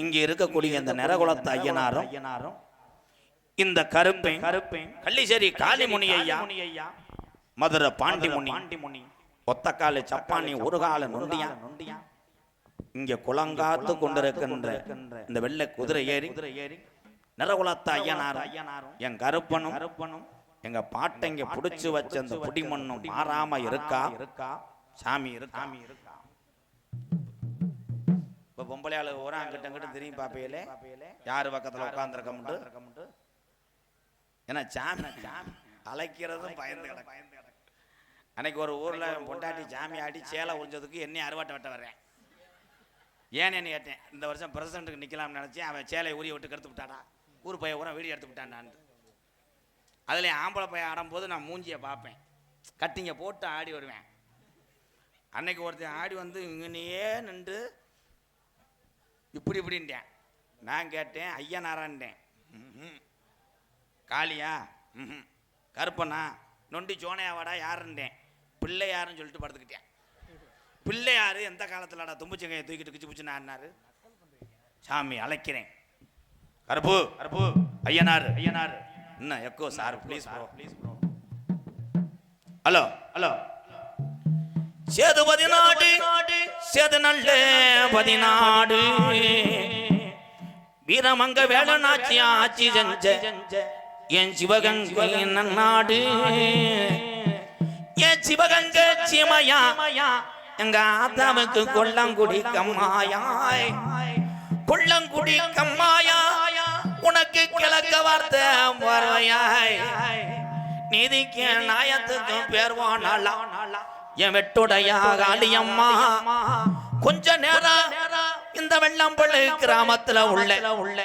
இங்க இருக்கக்கூடிய இந்த நிறகுலத்து ஐயனாரும் இந்த கருப்பை கள்ளிசேரி காளிமுனி ஐயா, மதுரை பாண்டிமுனி, ஒத்தக்கால சப்பானி, ஒரு கால நொண்டியா, இங்க குளங்காத்து கொண்டிருக்கின்ற இந்த வெள்ளை குதிரை ஏறி நிறகுலத்து ஐயனாரும் என் கருப்பனும் எங்க பாட்டைங்க புடிச்சு வச்ச அந்த புடிமண்ணும் மாறாம இருக்கா சாமி இருக்கா. இப்ப பொம்பளையாளு ஓரா அங்கிட்ட அங்கிட்ட திரும்பி பாப்பையிலே யாரு பக்கத்துல உட்கார்ந்துருக்க ஏன்னா சாமி அழைக்கிறதும் பயந்து கிடக்கு. அன்னைக்கு ஒரு ஊர்ல பொண்டாட்டி சாமி ஆடி சேலை உறிஞ்சதுக்கு என்னையும் அறுவாட்டை வெட்ட வர்றேன். ஏன்னு கேட்டேன். இந்த வருஷம் பிரசிடண்ட்டுக்கு நிக்கலாம்னு நினைச்சேன். அவன் சேலையை ஊறி விட்டு கெடுத்து விட்டாடா, ஊர் பையன் ஊரா வீடியோ எடுத்து விட்டான். அதுல ஆம்பளை பையன் ஆடும்போது நான் மூஞ்சியை பார்ப்பேன், கட்டிங்க போட்டு ஆடி வருவேன். அன்னைக்கு ஒருத்தன் ஆடி வந்து இங்கனையே நின்று இப்படின்ட்டேன். நான் கேட்டேன், ஐயனாரான்ட்டேன். காளியா, கருப்பனா, நொண்டி சோனையாவாடா யாருன்றேன். பிள்ளையாருன்னு சொல்லிட்டு படுத்துக்கிட்டேன். பிள்ளையாரு எந்த காலத்துலடா தும்புச்சங்கையை தூக்கிட்டு கிச்சு பிச்சுன்னு ஆடினாரு. சாமி அழைக்கிறேன், கருப்பு ஐயனாரு என்ன echo sir please bro. Hello Sethu 14 Sethu நல்ல 14 வீரமங்க வேலனாச்சி ஆட்சி செஞ்ச என் சிவகங்கை நன்னாடு. என் சிவகங்கை சீமையா எங்க ஆத்தாவுக்கு கொல்லங்குடி கம்மாயாய், கொல்லங்குடி கம்மாயா உனக்கு கிழக்க வார்த்தை பார்வையாய். நீதிக்கு நாயத்துக்கும் பேர்வானாளா என் வெட்டுடையா காளியம்மா. கொஞ்ச நேரம் இந்த வெள்ளம்பள்ளி கிராமத்துல உள்ள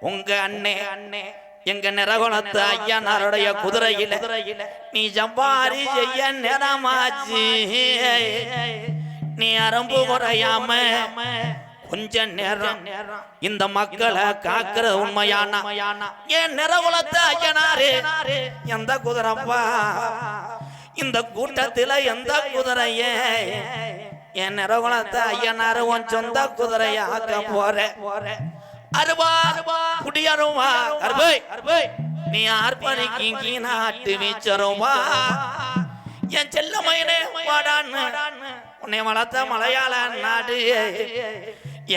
உங்க அண்ணே எங்க நிறகுலத்து ஐயனாருடைய குதிரையில நீ ஜம்பாரி செய்ய நேரமாச்சு. நீ அரம்பு குறையாம கொஞ்ச நேரம் இந்த மக்களை காக்கிற உண்மையான என் நிறகுலத்து ஐயனாரு எந்த குதிரப்பா இந்த கூட்டத்தில எந்த குதிரைய என் நிறகுலத்து ஐயனாரு உன் சொந்த குதிரையாக்க போற அருவா குடியருவா அருவை நீ ஆர்ப்பணிக்கு நாட்டு வீச்சருவா. என் செல்ல மயிலே வாடான்னு உன்னை வளர்த்த மலையாள நாடு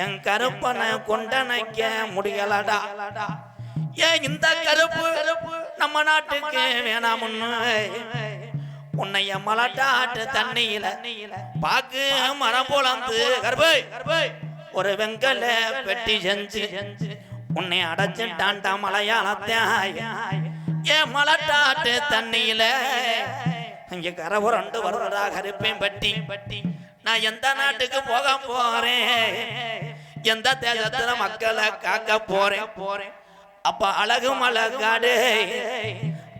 என் கருப்பனை கொண்டனைக்க முடியலடா. ஏன் இந்த கருப்பு நம்ம நாட்டுக்கு வேணாமுன்னு உன்னைய மலட்டாட்டு தண்ணியில பாக்கு மரம் போலந்து கருப்பை ஒரு வெங்கல பெட்டி செஞ்சு உன்னை அடைச்சுட்டான்டா மலையாளத்தாய். ஏன் மலட்டாட்டு தண்ணியில இங்க கரை புரண்டு வருவதா கருப்பேன் பட்டி. நான் எந்த நாட்டுக்கு போக போறேன், எந்த தேசத்துல மக்களை காக்க போறேன். அப்ப அழகு மலை காடு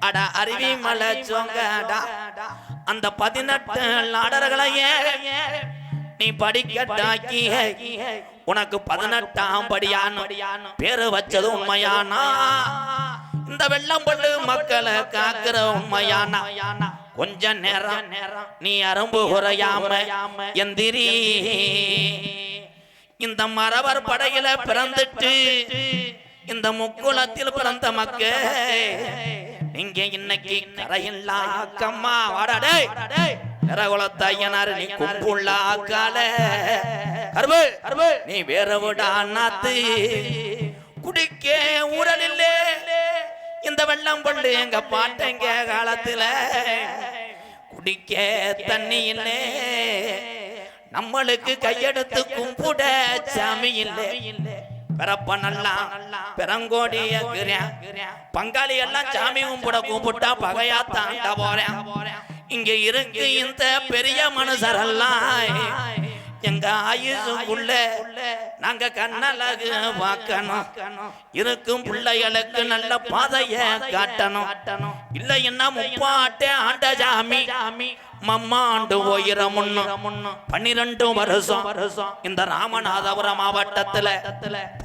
அட அருவி மலை சோங்கடா அந்த 18 நாடர்களையே நீ படிக்கட்டாக்கி உனக்கு 18ஆம் படியான் பேரு வச்சது உண்மையானா. இந்த வெள்ளம்பள்ளு மக்களை காக்கிற உண்மையானா. கொஞ்ச நேரம் நீ அரும்பு குறையாம எந்திரி. இந்த மரவர் படையில பிறந்துட்டு இந்த முக்குளத்தில் பிறந்த மக்க நீங்க இன்னைக்கு கரையில்லா கம்மா வாடடே நிறகுலத்து ஐயனாரு நீ கும்புள்ளா கால அருவு நீ வேற விடா நாத்து குடிக்க ஊரலில்லே. இந்த வெள்ளம் கொண்டு எங்க பாட்டங்க காலத்துல குடிக்க தண்ணி இல்லை, நம்மளுக்கு கையெடுத்து கும்பிட சாமி இல்லை. பிறப்ப நல்லா பெரங்கோடி பங்காளி எல்லாம் சாமி கும்பிட கும்பிட்டா பகையா தாண்ட போறேன். இங்க இருக்கு இந்த பெரிய மனுஷரெல்லாம் எங்க ஆயுசுக்குள்ள நாங்க கண்ணழகு பார்க்கணும். இருக்கும் பிள்ளைகளுக்கு நல்ல பாதைய காட்டணும். இல்லைன்னா முப்பாட்டே ஆண்ட சாமி மம்மாண்டு போயிர முன்னு 12 வருஷம் இந்த ராமநாதபுரம் மாவட்டத்துல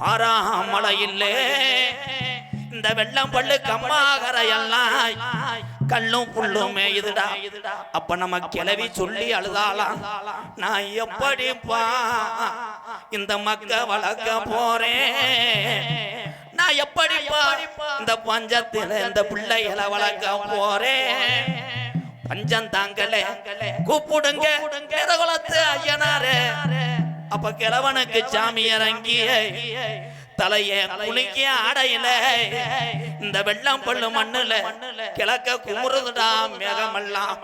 பாராமலை இல்லே. இந்த வெள்ளம்பள்ளு கம்மாகரையெல்லாம் கல்லும் புல்லுமே இதுடா. அப்ப நம்ம கிளவி சொல்லி அழுதாலாம், நான் எப்படிப்பா இந்த மக்க வளர்க்க போறேன், நான் எப்படிப்பா இந்த பஞ்சத்துல இந்த பிள்ளைகளை வளர்க்க போறேன், பஞ்சம் தாங்கல கூப்பிடுங்க குலத்து ஐயனாரே. அப்ப கிழவனுக்கு சாமி இறங்கிய தலைய குளிக்க ஆடையில இந்த வெள்ளம் பள்ளு மண்ணுல கிழக்க குமுறுதுடா மேகமெல்லாம்.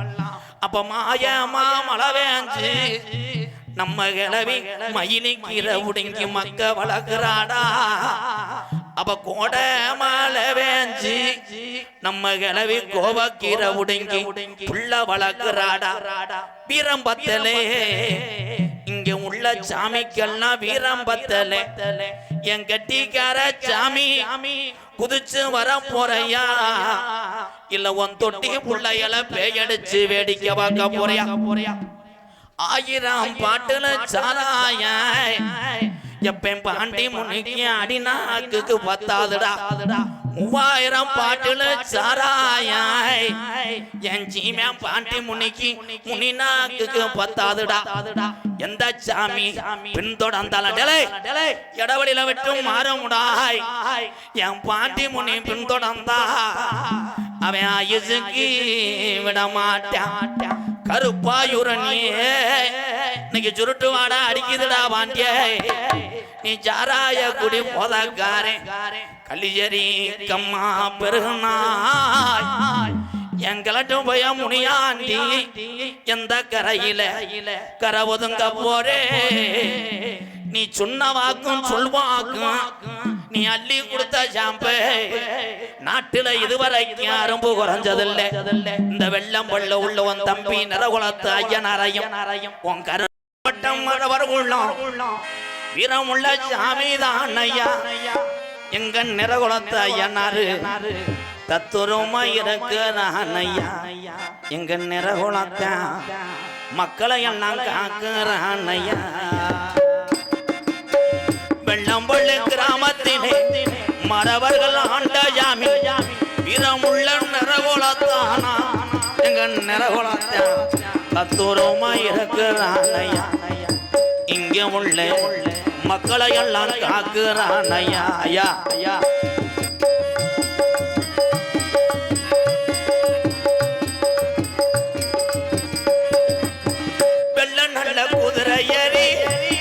அப்ப மாயமா மழை வேஞ்சு நம்ம கிளவி மயிலிக்கீரை உடுங்கி மக்க வளர்க்கிறாடா. அப்ப கோட மழை வேஞ்சு நம்ம கிளவி கோவக்கீரை உடுங்கி புள்ள வளர்க்கிறாடா. வீரம்பத்தலே இங்க உள்ள சாமிக்கெல்லாம் வீரம்பத்தலே, என் கட்டிக்கார சாமி குதிச்சு வர போறையா, இல்ல உன் தொட்டி புள்ளையில பேயடிச்சு வேடிக்கை பார்க்க போறியா? 1000 பாட்டுல சாராய எப்ப பாண்டி முன்னிக்கு அடிநாக்கு பத்தாதுடா. 3000 பாட்டுல சாராய என் சீமே பாண்டி முன்னிக்கு முனிநாக்கு பத்தாதுடா. எந்த சாமி பின்தொடர்ந்தால இடவெளியில விட்டு மாறமுடாய், என் பாண்டி முனி பின்தொடர்ந்தா அவன் ஆயுசுக்கு விட மாட்டான். கருப்பாயுரணியே இன்னைக்கு சுருட்டு வாடா அடிக்குதுடா பாண்டிய, நீ சாராய குடி போதக்காரே கல்லிஜரி கம்மா பெருகுனாய், என் கிளட்டும் போய முனியாண்டி எந்த கரையில கரை ஒதுங்க போரே. நீ சொன்ன வாக்கும் சொல்வாக்கும் நீ அள்ளி கொடுத்த சாம்பு நாட்டுல இதுவரைக்கும் அரும்பு குறைஞ்சதில்லை. இந்த வெள்ளம் பள்ள உள்ள உன் தம்பி நிறகுலத்து ஐயனாரையும் உன் கருவட்டம் வீரமுள்ள சாமிதான் ஐயா. எங்க நிறகுலத்து ஐயனாரு தத்துரமா இருக்கிறான் ஐயா. எங்க நிறகுலத்த மக்களை எல்லாம் காக்குறான் ஐயா. வெள்ளம்பள்ளி கிராமத்திலே மறவர்கள் ஆண்ட ஜாமி வீரமுள்ள நிறகுலத்தானா. எங்க நிறகுலத்த தத்துரமா இருக்கிறான் ஐயா. இங்க உள்ள மக்களை எல்லாம் காக்குறான் ஐயா. ஐயா ஐயா வெள்ள நல்ல குதிரை ஏறி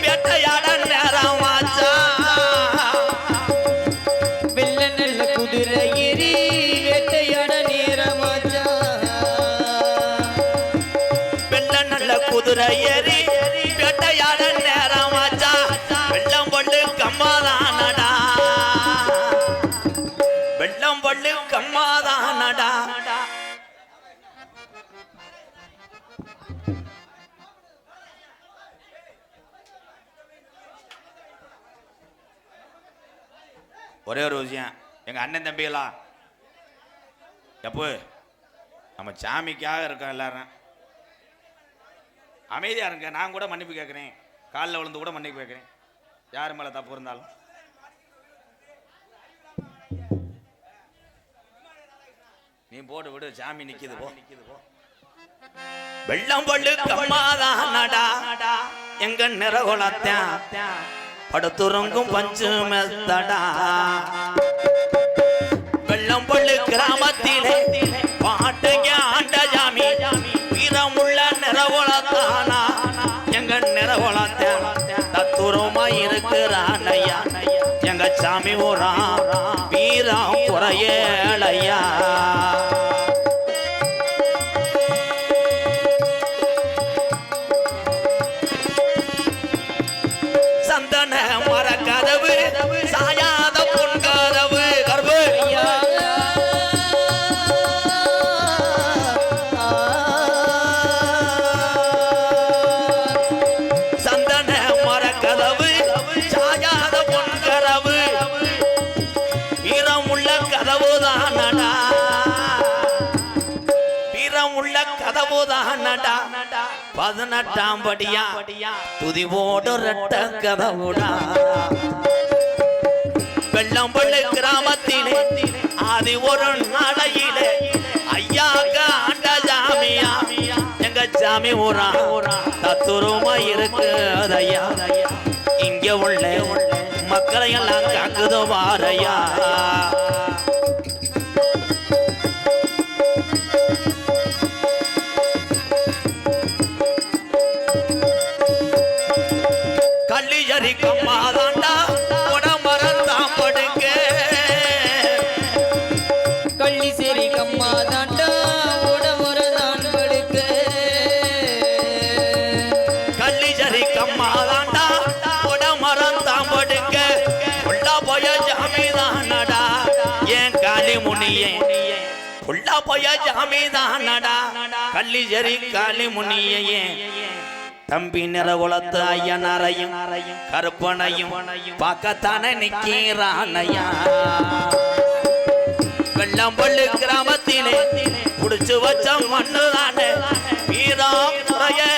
வேட்டையாட நேரம் ஆச்சா. வெள்ள நல்ல குதிரை ஏறி வேட்டையாட நேரம் ஆச்சா. வெள்ள நல்ல குதிரை ஏறி வேட்டையாட நேரம் ஆச்சா. வெள்ளம் பள்ளு கம்மாதானடா, வெள்ளம் பள்ளு கம்மாதானடா. ஒரே ஒரு விஷயம், எங்க அண்ணன் தம்பிகளா எப்போ நம்ம சாமிக்காக இருக்கோம், எல்லாரும் அமைதியா இருங்க. நான் கூட மன்னிப்பு கேட்கிறேன், காலில் விழுந்து கூட மன்னிப்பு கேட்கிறேன், யாரு மேல தப்பு இருந்தாலும். நீ போட்டு விடு, சாமி நிக்குது போ. வெள்ளம் பள்ளு கம்மாதானடா, எங்க நிறகுலத்தான் படுத்துறங்கும் பஞ்சு மெத்தடா. வெள்ளம் பள்ளு கிராமத்திலே பாட்டுங்க ஆண்ட ஜாமி வீரமுள்ள நிறகுலத்தானா. எங்க நிறகுலத்தான் தத்துரமா இருக்கிறான் ஐயா. எங்க சாமி ஊரா வீரம் குறையலையா. சந்தன மர கதவு சாயாத பொன் கதவு கர்வு சந்தன மர கதவு சாயாத பொன் கதவு வீரமுள்ள கதவுதானடா. வீரமுள்ள கதவுதானடா. 18ஆம் படியா துதிவோடு ரெட்ட கதவுடா. வெள்ளம்பள்ளி கிராமத்திலே ஆதி ஒரு நாளையிலே ஐயாக்க ஆண்ட ஜாமியா எங்க சாமி ஊரா தத்துருமா இருக்கு அதையா இங்க உள்ள மக்களை எல்லாம் காக்குதோ வாரையா கள்ளியரி கம்மாதாண்டா உடம்பரந்தான் படுங்க கள்ளி சரி கம்மா தாண்டா உடமுறதான் படுக்க கள்ளியரி கம்மாதாண்டா உடம்பரந்தான் படுங்க உள்ளா போய ஜாமிதானடா ஏன் காளி முனியே உள்ளா போய ஜாமிதானடா கள்ளியரி காளி முனியே தம்பி நிறகுலத்து ஐயனாரையும் கருப்பனையும் பார்க்கத்தானே நிக்கிறானையா வெள்ளம்பள்ளு கிராமத்திலே புடிச்சு வச்ச மண்ணு தானே வீராமுறையா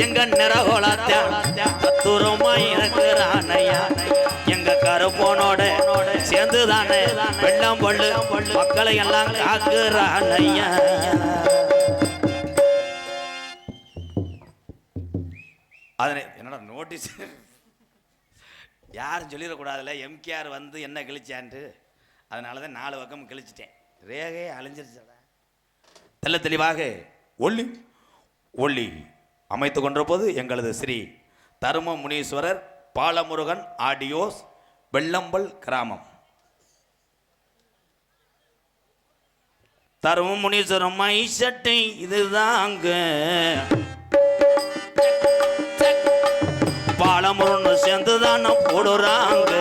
எங்க நிறகுலத்துருமா இருக்கிறானையா எங்க கருப்பனோட சேர்ந்து தானே வெள்ளம்பள்ளு மக்களை எல்லாம் காக்குறானையா அதனை என்னடா நோட்டீஸ் யாரும் சொல்லிடக்கூடாதுல்ல எம்கேஆர் வந்து என்ன கிழிச்சான்ட்டு அதனால தான் 4 பக்கம் கிழிச்சிட்டேன் ரேகே அழிஞ்சிருச்சடா தெல்ல தெளிவாக ஒளி ஒளி அமைத்து கொன்ற போது எங்களது ஸ்ரீ தரும முனீஸ்வரர் பாலமுருகன் ஆடியோஸ் வெள்ளம்பல் கிராமம் தரும முனீஸ்வரம் மை சட்டை இதுதாங்க பாலமுருன்னு சேர்ந்துதான போடுறாங்க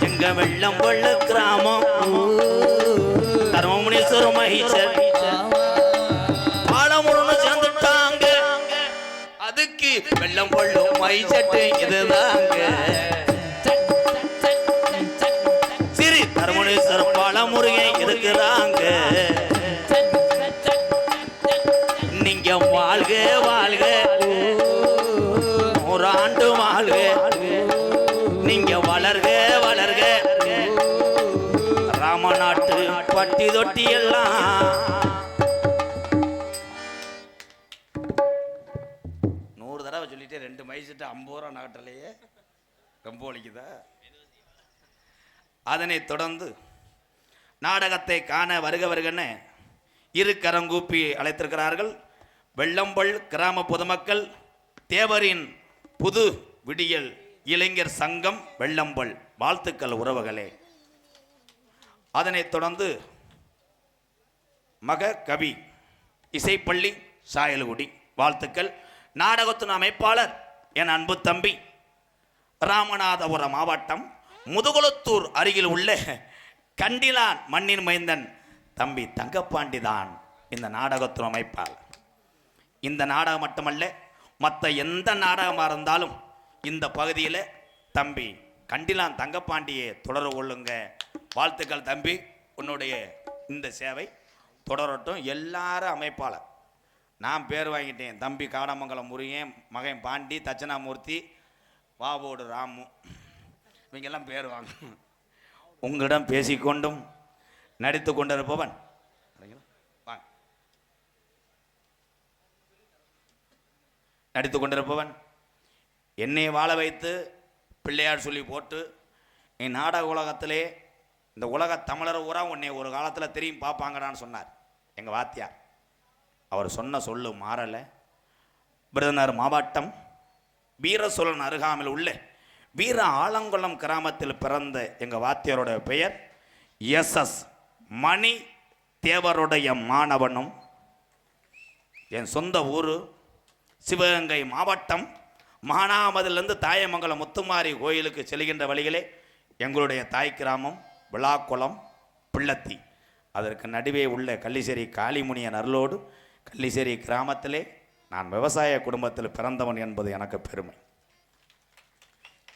எங்க வெள்ளம்பள்ள கிராமம் தர்மமுனீஸ்வரம் மகிழ்ச்சர் பாலமுருன்னு சேர்ந்துட்டாங்க அதுக்கு வெள்ளம்பள்ள மகிழ்ச்சட்டு இதுதாங்க சரி தர்மமுனீஸ்வரம் பாலமுருகன் இருக்கிறாங்க நீங்க வாழ்க வாழ்க 100 ஆண்டு வாழ்க நீங்க வளர்க வளர்க ராமநாட்டு பட்டி தொட்டி எல்லாம் 100 தடவை சொல்லிட்டு 2 மைசிட்டு 50 ரூபா நாட்டிலேயே ரொம்ப வலிக்குதா அதனைத் தொடர்ந்து நாடகத்தை காண வருக வருகன்னு இரு கரங்கூப்பி அழைத்திருக்கிறார்கள் வெள்ளம்பல் கிராம பொதுமக்கள் தேவரின் புது விடியல் இளைஞர் சங்கம் வெள்ளம்பல் வாழ்த்துக்கள் உறவுகளே அதனைத் தொடர்ந்து மக கவி இசைப்பள்ளி சாயல்குடி வாழ்த்துக்கள் நாடகத்தின் அமைப்பாளர் என் அன்பு தம்பி ராமநாதபுரம் மாவட்டம் முதுகுளத்தூர் அருகில் உள்ள கண்டிலான் மண்ணின் மைந்தன் தம்பி தங்கப்பாண்டி தான் இந்த நாடகத்தின் அமைப்பாளர் இந்த நாடகம் மட்டுமல்ல மற்ற எந்த நாடகமாக இருந்தாலும் இந்த பகுதியில் தம்பி கண்டிலான் தங்கப்பாண்டியை தொடர்பு கொள்ளுங்க வாழ்த்துக்கள் தம்பி உன்னுடைய இந்த சேவை தொடரட்டும் எல்லாரும் அமைப்பாளர் நான் பேர் வாங்கிட்டேன் தம்பி காடமங்கலம் முருகன் மகன் பாண்டி தட்சணாமூர்த்தி வாவோடு ராமு இவங்கெல்லாம் பேர் வாங்க உங்களிடம் பேசிக்கொண்டும் நடித்து கொண்டிருப்பவன் நடித்து கொண்டிருப்பவன் என்னை வாழ வைத்து பிள்ளையார் சொல்லி போட்டு என் நாடக உலகத்திலே இந்த உலக தமிழர் ஊரா உன்னை ஒரு காலத்தில் திரும்பி பார்ப்பாங்கடான்னு சொன்னார் எங்கள் வாத்தியார் அவர் சொன்ன சொல்லு மாறலை விருதுநகர் மாவட்டம் வீரசோழன் அருகாமையில் உள்ள வீர ஆலங்குளம் கிராமத்தில் பிறந்த எங்கள் வாத்தியாரோட பெயர் எஸ்எஸ் மணி தேவருடைய மாணவனும் என் சொந்த ஊர் சிவகங்கை மாவட்டம் மானாமதிலிருந்து தாயமங்கலம் முத்துமாரி கோயிலுக்கு செல்கின்ற வழியிலே எங்களுடைய தாய் கிராமம் விழாக்குளம் பிள்ளத்தி அதற்கு நடுவே உள்ள கள்ளிசேரி காளிமுனியன் அருளோடு கள்ளிசேரி கிராமத்திலே நான் விவசாய குடும்பத்தில் பிறந்தவன் என்பது எனக்கு பெருமை.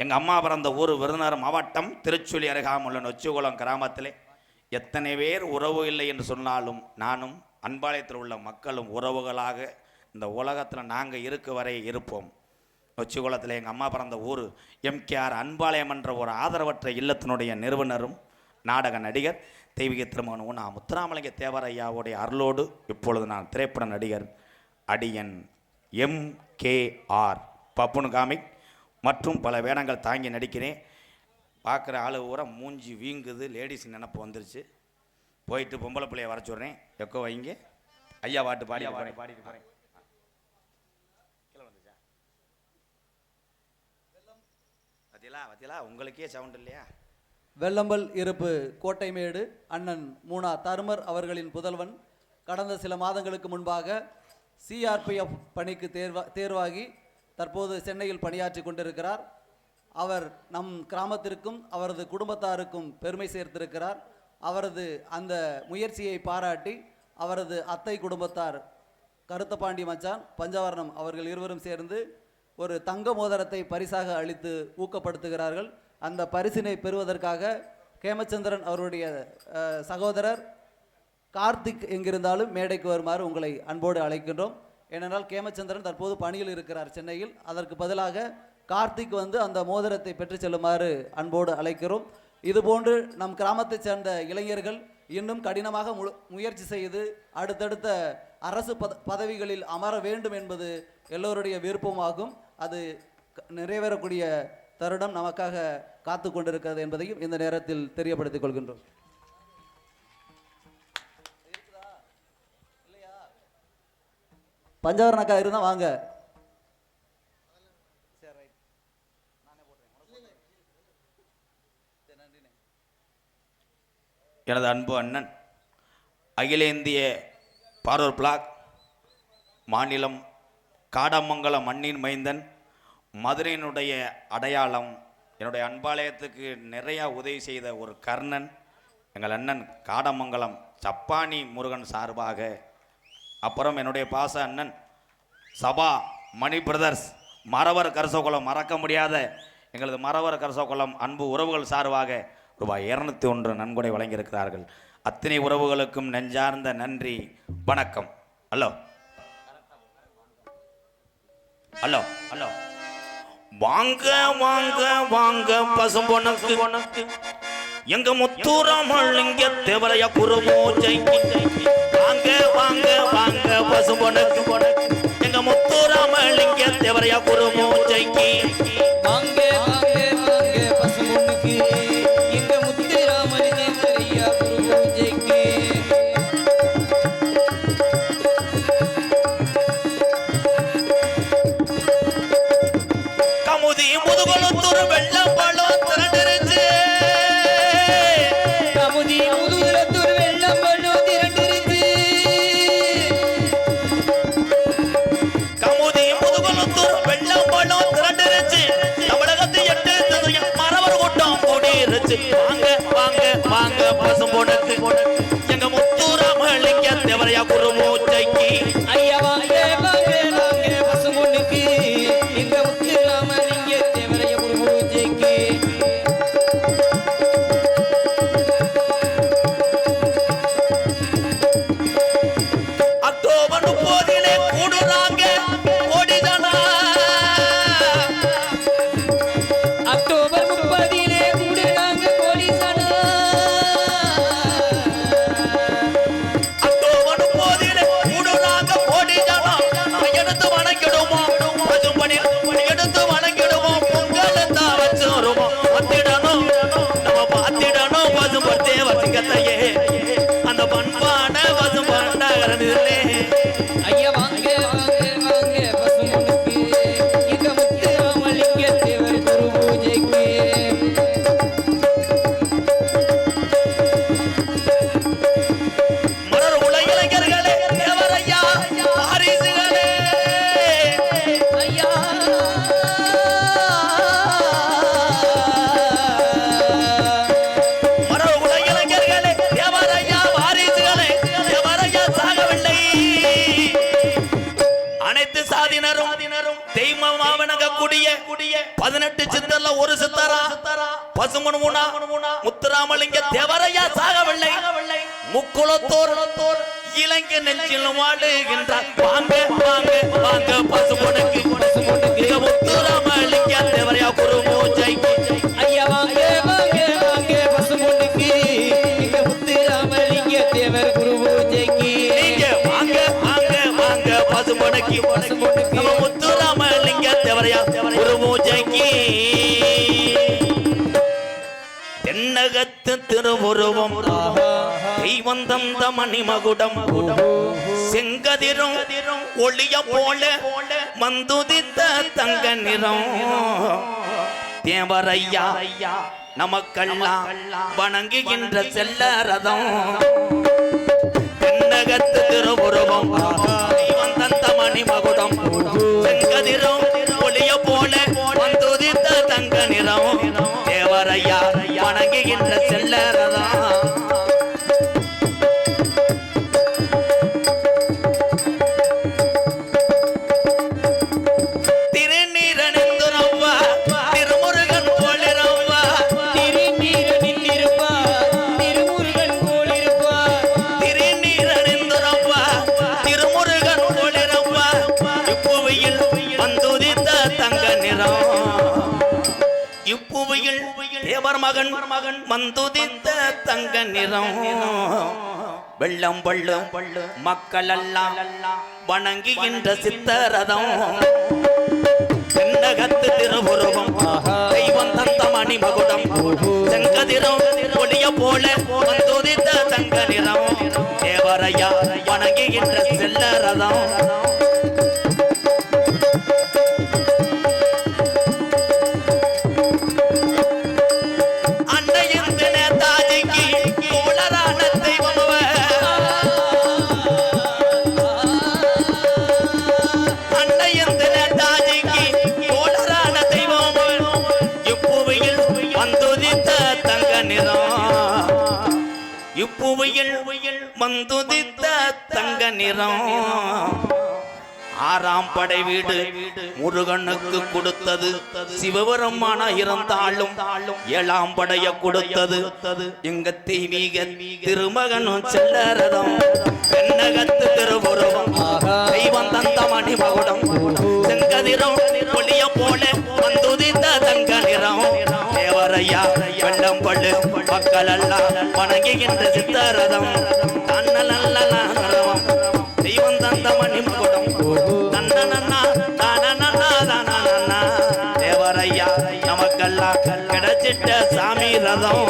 எங்கள் அம்மா பிறந்த ஊர் விருதுநகர் மாவட்டம் திருச்சுழி அருகாமுள்ள நொச்சிகுளம் கிராமத்திலே எத்தனை பேர் உறவு இல்லை என்று சொன்னாலும் நானும் அன்பாளையத்தில் உள்ள மக்களும் உறவுகளாக இந்த உலகத்தில் நாங்கள் இருக்க வரை இருப்போம். நொச்சிகுளத்தில் எங்கள் அம்மா பிறந்த ஊர் எம்கேஆர் அன்பாளையம் என்ற ஒரு ஆதரவற்ற இல்லத்தினுடைய நிறுவனரும் நாடக நடிகர் தெய்வீக திருமகன் நான் முத்துராமலிங்க தேவர் ஐயாவுடைய அருளோடு இப்பொழுது நான் திரைப்பட நடிகர் அடியன் MKR பப்புனு காமிக் மற்றும் பல வேடங்கள் தாங்கி நடிக்கிறேன். பார்க்குற ஆளு பூரா மூஞ்சி வீங்குது, லேடிஸ் நினப்பு வந்துருச்சு. போயிட்டு பொம்பளை பிள்ளைய வர சொல்கிறேன். எக்கோ வைங்க, ஐயா பாட்டு பாடிட்டு போகிறேன். வத்தியலா உங்களுக்கே சவுண்ட் இல்லையா? வெள்ளம்பல் இருப்பு கோட்டைமேடு அண்ணன் மூனா தருமர் அவர்களின் புதல்வன் கடந்த சில மாதங்களுக்கு முன்பாக CRPF பணிக்கு தேர்வாகி தற்போது சென்னையில் பணியாற்றி கொண்டிருக்கிறார். அவர் நம் கிராமத்திற்கும் அவரது குடும்பத்தாருக்கும் பெருமை சேர்த்திருக்கிறார். அவரது அந்த முயற்சியை பாராட்டி அவரது அத்தை குடும்பத்தார் கருத்தபாண்டி மச்சான் பஞ்சவர்ணம் அவர்கள் இருவரும் சேர்ந்து ஒரு தங்க மோதிரத்தை பரிசாக அளித்து ஊக்கப்படுத்துகிறார்கள். அந்த பரிசினை பெறுவதற்காக கேமச்சந்திரன் அவருடைய சகோதரர் கார்த்திக் எங்கிருந்தாலும் மேடைக்கு வருமாறு உங்களை அன்போடு அழைக்கின்றோம். ஏனென்றால் கேமச்சந்திரன் தற்போது பணியில் இருக்கிறார் சென்னையில். அதற்கு பதிலாக கார்த்திக் வந்து அந்த மோதிரத்தை பெற்று செல்லுமாறு அன்போடு அழைக்கிறோம். இதுபோன்று நம் கிராமத்தைச் சேர்ந்த இளைஞர்கள் இன்னும் கடினமாக முயற்சி செய்து அடுத்தடுத்த அரசு பதவிகளில் அமர வேண்டும் என்பது எல்லோருடைய விருப்பமாகும். அது நிறைவேறக்கூடிய தருணம் நமக்காக காத்து கொண்டிருக்கிறது என்பதையும் இந்த நேரத்தில் தெரியப்படுத்திக் கொள்கின்றோம். பஞ்சவரணக்கா இருந்தா வாங்க. எனது அன்பு அண்ணன் அகில இந்திய பார்வர் பிளாக் மாநிலம் காடமங்கலம் மண்ணின் மைந்தன் மதுரையினுடைய அடையாளம் என்னுடைய அன்பாலயத்துக்கு நிறையா உதவி செய்த ஒரு கர்ணன் எங்கள் அண்ணன் காடமங்கலம் சப்பானி முருகன் சார்பாக, அப்புறம் என்னுடைய பாச அண்ணன் சபா மணி பிரதர்ஸ் மறவர் கரசகுளம் மறக்க முடியாத எங்களது மறவர் கரசகுளம் அன்பு உறவுகள் சார்பாக ரூபாய் 201 நன்கொடை வழங்கியிருக்கிறார்கள். அத்தனை உறவுகளுக்கும் நெஞ்சார்ந்த நன்றி, வணக்கம். ஹலோ ஹலோ ஹலோ வாங்க வாங்க வாங்க பசும்பொனக்கு எங்க முத்துராமலிங்க தேவரையா குருமூஜை வாங்க வாங்க வாங்க பசும்பொனக்கு எங்க முத்துராமலிங்க தேவரையா குருமூஜைக்கு வாங்க வாங்க வாங்க பசும்பொன்னுக்கு எங்க முத்துராமலிங்க தேவரையா குருமூஜைக்கு. கமுதி முதுகுளத்தூர் வெள்ளம் பழம் திரண்டிருச்சு, கமுதி முதுகுளத்தூர் வெள்ளம் பழம் திரண்டிருச்சு, கமுதி முதுகுளத்தூர் வெள்ளம் பழம் திரண்டிருச்சு, தமிழகத்தை எட்டு திசையும் மறவர் கூட்டம் கூடிருச்சு. வாங்க வாங்க வாங்க பசும்பொனக்கு எங்க முத்துராமலிங்க தேவரையா குருமூஜைக்கு. ஐயா வாங்க வாங்க வாங்க பசும்பொன்னுக்கு எங்க முத்துராமலிங்க தேவரையா குருமூஜைக்கு. அக்டோபர் 30 கூடுறாங்க கோடிதானா, அக்டோபர் 30 கூடுறாங்க கோடிதானா, அக்டோபர் 30 கூடுறாங்க கோடிதானா. நம்ம எடுத்து வணங்கிடுவோம் பசும்பொனி, எடுத்து வணங்கிடுவோம் பொங்கல் தான் வச்சு வருவோம். பத்திடணும் நம்ம பார்த்திடணும் பசும்பொத்தே வச்சுக்கத்தையே அந்த பண்பான பசும்பண்டாகிறதில்லே. ஐயா வாங்க வாங்க வாங்க பசும்பொன்னுக்கு எங்க முத்துராமலிங்க தேவர் குருமூஜைக்கு. மலர் உல இளைஞர்களே தேவரையா வாரிசுகளே, ஐயா மலர் உல இளைஞர்களே தேவரையா வாரிசுகளே, தேவரையா சாகவில்லை. அனைத்து சாதியினரும் தெய்வமாவனக கூடிய 18 சித்தர்ல ஒரு சித்தரா பசுமன் முத்துராமலிங்க தேவரையா சாகவில்லை. முக்குளத்தோர் இளைஞ நெஞ்சில் வாடுகின்றார். வாங்க வாங்க வாங்க பசுமனுக்கு முத்துராமலிங்க தேவரையா குருமூஜைக்கு. ஐயா வாங்க வாங்க வாங்க பசும்பொன்னுக்கு பசும்பொண்ணுக்கு நம்ம முத்துராமலிங்க தேவரையா ஒரு பூஜைக்கு தென்னகத்து திருவுருவம் தெய்வம் தந்த மணிமகுடம் செங்கதிரும் ஒளிய போல மந்துதித்த தங்க நிறம் தேவரையா நமக்கெல்லாம் வணங்குகின்ற செல்ல ரதம் தென்னகத்து திருவுருவம் தெய்வம் தந்த மணிமகுடம் செங்கதிரும் ஒளிய போல மந்துதித்த தங்க நிறம் தேவரையா வணங்குகின்ற செல்ல ரதம் மகன் மந்துதித்த தங்க நிறம் வெள்ளம் பள்ளம் மக்கள் எல்லாம் வணங்குகின்ற சித்தரதம் தென்னகத்து திருவுருவம் தெய்வம் தந்த மணிமகுடம் செங்கதிரம் ஒளிய போல மந்துதித்த தங்க நிறம் தேவரையா வணங்குகின்ற செல்லரதம் மந்துதித்த தங்க நிறம் ஆறாம் படை வீடு முருகனுக்கு கொடுத்தது சிவபெருமான இருந்தாலும் ஏழாம் படைய கொடுத்தது எங்க தெய்வீக திருமகனும் செல்லரதம் தென்னகத்து திருவுருவம் தெய்வம் தந்த மணிமகுடம் செங்கதிரம் ஒளிய போல மந்துதித்த தங்க நிறம் தேவரையா வெள்ளம் பள்ளு மக்கள் எல்லாம் வணங்குகின்ற சித்தரதம் தன்னலல்லவம் தெய்வம் தந்த மணிமகுடம் தன்னனா தேவரையா நமக்கெல்லாம் கிடைச்சிட்ட சாமி ரதம்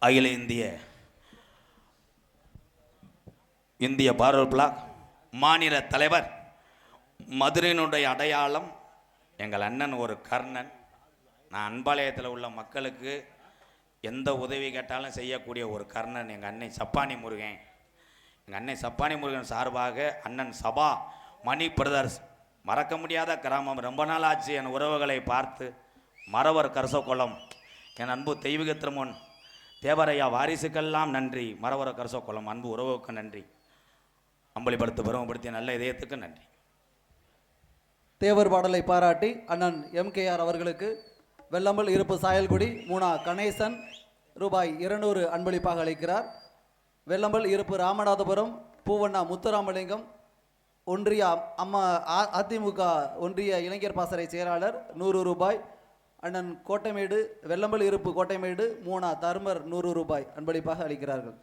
அகில இந்திய பார்வர்ட் பிளாக் மாநில தலைவர் மதுரையினுடைய அடையாளம் எங்கள் அண்ணன் ஒரு கர்ணன். நான் அன்பாலயத்தில் உள்ள மக்களுக்கு எந்த உதவி கேட்டாலும் செய்யக்கூடிய ஒரு கர்ணன் எங்கள் அன்னை சப்பானி முருகன். எங்கள் அன்னை சப்பானி முருகன் சார்பாக அண்ணன் சபா மணி பிரதர்ஸ் மறக்க முடியாத கிராமம். ரொம்ப நாள் ஆச்சு என் உறவுகளை பார்த்து. மறவர் கரசக்குளம் என் அன்பு தெய்வீக திருமன் தேவரையா வாரிசுக்கெல்லாம் நன்றி. மறவர கரசக்குளம் அன்பு உறவுக்கு நன்றி. அம்பலிப்படுத்த பெருமைப்படுத்திய நல்ல இதயத்துக்கு நன்றி. தேவர் பாடலை பாராட்டி அண்ணன் MKR அவர்களுக்கு வெள்ளம்பல் இருப்பு சாயல்குடி மூனா கணேசன் ரூபாய் 200 அன்பளிப்பாக அளிக்கிறார். வெள்ளம்பல் இருப்பு ராமநாதபுரம் பூவண்ணா முத்துராமலிங்கம் ஒன்றிய அதிமுக ஒன்றிய இளைஞர் பாசறை செயலாளர் 100 ரூபாய். அண்ணன் கோட்டைமேடு வெள்ளம்பல் இருப்பு கோட்டைமேடு மூனா தர்மர் 100 ரூபாய் அன்பளிப்பாக அளிக்கிறார்கள்.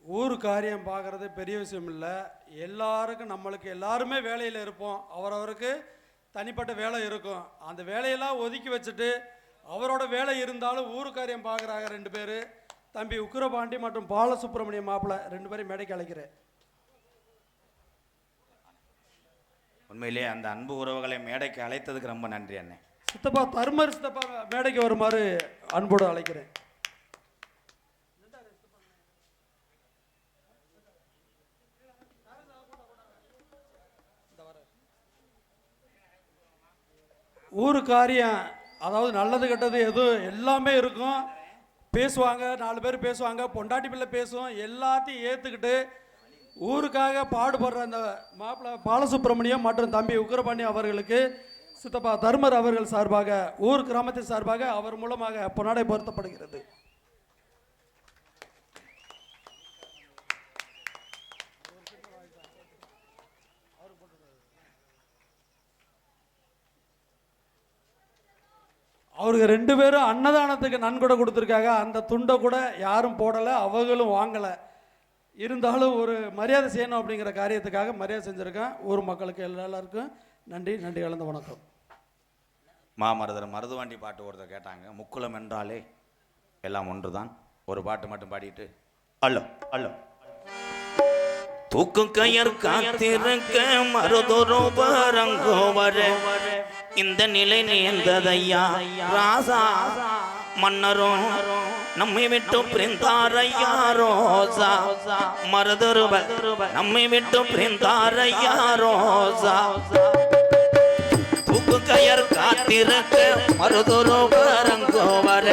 ஊர் காரியம் பார்க்குறது பெரிய விஷயம் இல்லை. எல்லாருக்கும் நம்மளுக்கு எல்லாருமே வேலையில் இருப்போம். அவரவருக்கு தனிப்பட்ட வேலை இருக்கும். அந்த வேலையெல்லாம் ஒதுக்கி வச்சுட்டு அவரோட வேலை இருந்தாலும் ஊர் காரியம் பார்க்குறாங்க 2 பேர். தம்பி உக்கிரபாண்டி மற்றும் பாலசுப்ரமணியம் மாப்பிள்ளை 2 பேரும் மேடைக்கு அழைக்கிறேன். உண்மையிலே அந்த அன்பு உறவுகளை மேடைக்கு அழைத்ததுக்கு ரொம்ப நன்றி அண்ணே. சித்தப்பா தர்மர் சித்தப்பா மேடைக்கு வருமாறு அன்போடு அழைக்கிறேன். ஊரு காரியம் அதாவது நல்லது கெட்டது எதுவும் எல்லாமே இருக்கும். பேசுவாங்க, 4 பேர் பேசுவாங்க, பொண்டாட்டி பிள்ளை பேசுவோம். எல்லாத்தையும் ஏற்றுக்கிட்டு ஊருக்காக பாடுபடுற அந்த மாப்பிள்ளை பாலசுப்ரமணியம் மற்றும் தம்பி உக்கிரபாண்டி அவர்களுக்கு சித்தப்பா தர்மர் அவர்கள் சார்பாக ஊர் கிராமத்தின் சார்பாக அவர் மூலமாக பொன்னாடை பொருத்தப்படுகிறது. அவருக்கு 2 பேரும் அன்னதானத்துக்கு நன்கொடை கொடுத்துருக்காங்க. அந்த துண்டை கூட யாரும் போடலை, அவங்களும் வாங்கலை. இருந்தாலும் ஒரு மரியாதை செய்யணும் அப்படிங்கிற காரியத்துக்காக மரியாதை செஞ்சுருக்கேன். ஊர் மக்களுக்கு எல்லாருக்கும் நன்றி. நன்றி கலந்த வணக்கம். மாமருதர் மருதுவாண்டி பாட்டு ஒருத்தர் கேட்டாங்க. முக்குளம் என்றாலே எல்லாம் ஒன்றுதான். ஒரு பாட்டு மட்டும் பாடிட்டு அல்லோ அல்லோ. தூக்கு கயர் காத்திருக்க மருதொரு பரங்கோவர இந்த நிலை நேர்ந்ததையா ராசா மன்னரும் நம்மை விட்டு பிரிந்தாரையா ரோசா மருதருப நம்மை விட்டு பிரிந்தாரையா ரோசா. தூக்கு கயர் காத்திருக்க மருதொரு பரங்கோவர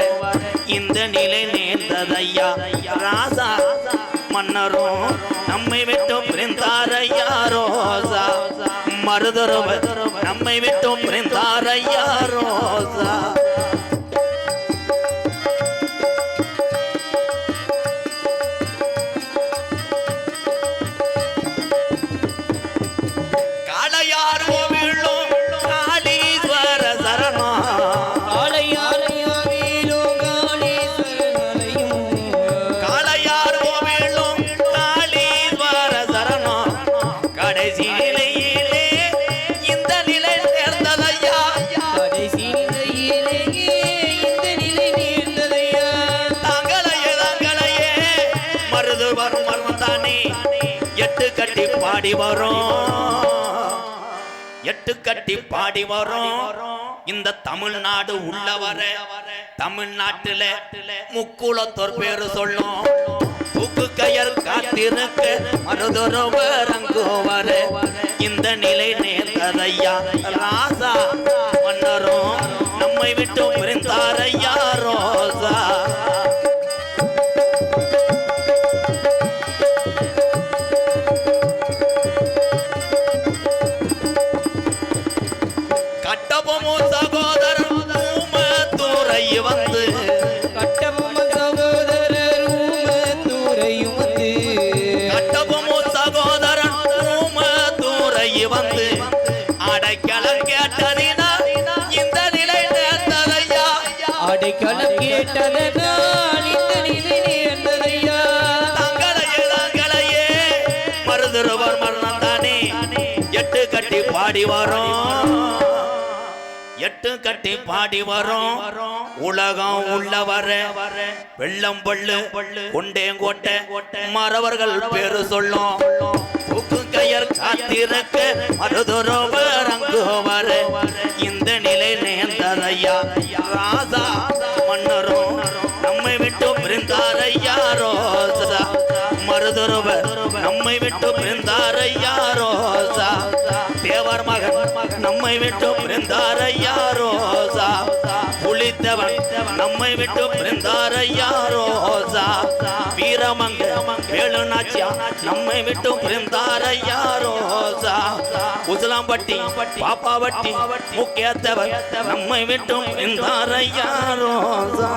இந்த நிலை நேர்ந்ததையா ராசா மன்னரும் நம்மை விட்டு பிரிந்தாரையா ரோசா மருதருப நம்மை விட்டு பிரிந்தாரையா ரோசா. பாடி வரும் எட்டு கட்டி பாடி வரும் இந்த தமிழ்நாடு உள்ளவர தமிழ்நாட்டுல முக்குளத்தோர் பேரு சொல்லும். தூக்கு கயர் காத்திருக்க மருதொருவரங்கோவர இந்த நிலை நேர்ந்ததையா ராசா மன்னரும் நம்மை விட்டு பிரிந்தாரையா ரோசா. மருதருவர் மரணம் தானே எட்டு கட்டி பாடி வரும் எட்டு கட்டி பாடி வரும் உலகம் உள்ளவர வெள்ளம் பள்ளு கொண்டேங்கோட்டை மறவர்கள் பேரு சொல்லும். தூக்கு கயர் காத்திருக்க மருதொருவர் அங்கோவர இந்த நிலை நேர்ந்ததையா ராசா மன்னரும் நம்மை விட்டு பிரிந்தாரையா ரோசா மருதொருவர் நம்மை விட்டு பிரிந்தாரையா ரோசா. தேவர் மகன் நம்மை விட்டு பிரிந்தாரையா ரோசா. புலித்தவன் நம்மை விட்டு பிரிந்தாரையா ரோசா. வீரமங்க வேலுநாச்சியா நம்மை விட்டு பிரிந்தாரையா ரோசா. உசலாம்பட்டி பாப்பாவட்டி முக்கியத்தவன் நம்மை விட்டு பிரிந்தாரையா ரோசா.